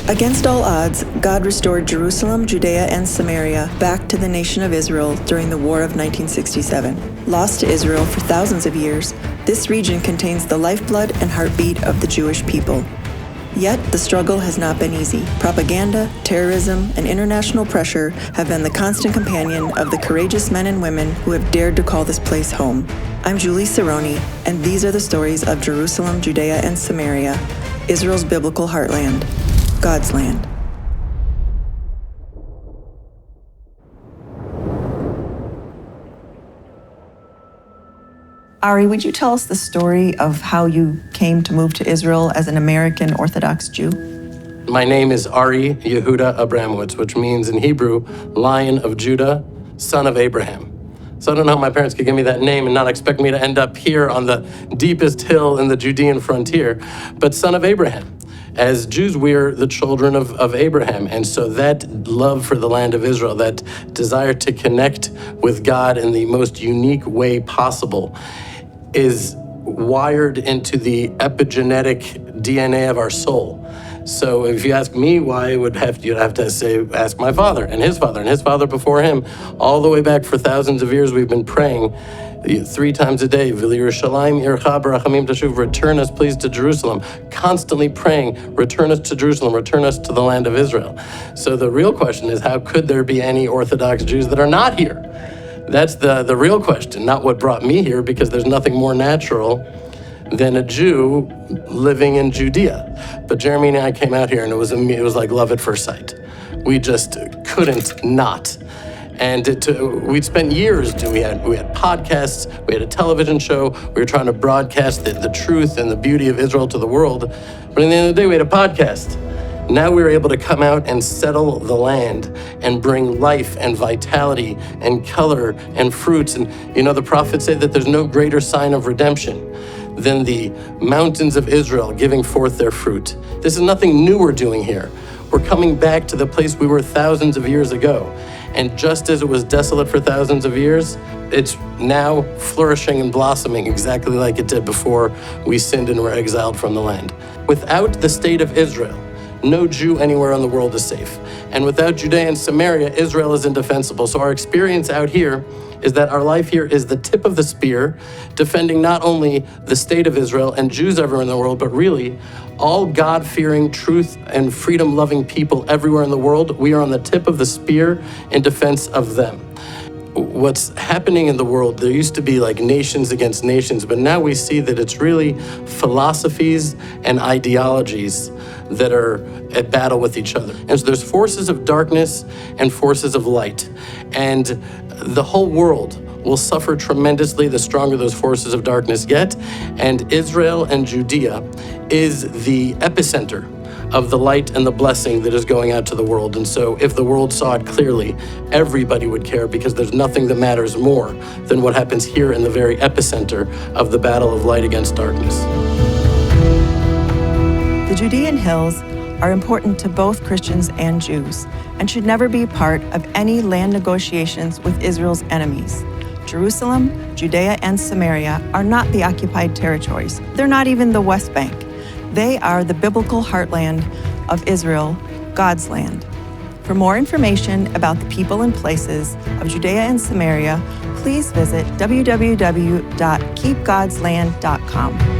Against all odds, God restored Jerusalem, Judea, and Samaria back to the nation of Israel during the War of 1967. Lost to Israel for thousands of years, this region contains the lifeblood and heartbeat of the Jewish people. Yet, the struggle has not been easy. Propaganda, terrorism, and international pressure have been the constant companion of the courageous men and women who have dared to call this place home. I'm Julie Cerrone, and these are the stories of Jerusalem, Judea, and Samaria, Israel's biblical heartland. God's land. Ari, would you tell us the story of how you came to move to Israel as an American Orthodox Jew? My name is Ari Yehuda Abramowitz, which means in Hebrew, Lion of Judah, son of Abraham. So I don't know how my parents could give me that name and not expect me to end up here on the deepest hill in the Judean frontier, but son of Abraham. As Jews, we're the children of Abraham. And so that love for the land of Israel, that desire to connect with God in the most unique way possible, is wired into the epigenetic DNA of our soul. So if you ask me why, you'd have to say, ask my father and his father before him. All the way back for thousands of years, we've been praying 3 times a day, V'liyerushalayim ircha b'rachamim tashuv, return us please to Jerusalem. Constantly praying, return us to Jerusalem, return us to the land of Israel. So the real question is, how could there be any Orthodox Jews that are not here? That's the real question, not what brought me here, because there's nothing more natural than a Jew living in Judea. But Jeremy and I came out here and it was like love at first sight. We just couldn't not. And we'd spent years we had podcasts, we had a television show, we were trying to broadcast the truth and the beauty of Israel to the world. But at the end of the day, we had a podcast. Now we were able to come out and settle the land and bring life and vitality and color and fruits. And the prophets say that there's no greater sign of redemption than the mountains of Israel giving forth their fruit. This is nothing new we're doing here. We're coming back to the place we were thousands of years ago. And just as it was desolate for thousands of years, it's now flourishing and blossoming exactly like it did before we sinned and were exiled from the land. Without the state of Israel, no Jew anywhere in the world is safe. And without Judea and Samaria, Israel is indefensible. So our experience out here is that our life here is the tip of the spear, defending not only the state of Israel and Jews everywhere in the world, but really all God-fearing, truth and freedom-loving people everywhere in the world. We are on the tip of the spear in defense of them. What's happening in the world, there used to be like nations against nations, but now we see that it's really philosophies and ideologies that are at battle with each other. And so there's forces of darkness and forces of light. And the whole world will suffer tremendously the stronger those forces of darkness get. And Israel and Judea is the epicenter of the light and the blessing that is going out to the world. And so if the world saw it clearly, everybody would care, because there's nothing that matters more than what happens here in the very epicenter of the battle of light against darkness. The Judean hills are important to both Christians and Jews and should never be part of any land negotiations with Israel's enemies. Jerusalem, Judea, and Samaria are not the occupied territories. They're not even the West Bank. They are the biblical heartland of Israel, God's land. For more information about the people and places of Judea and Samaria, please visit www.keepgodsland.com.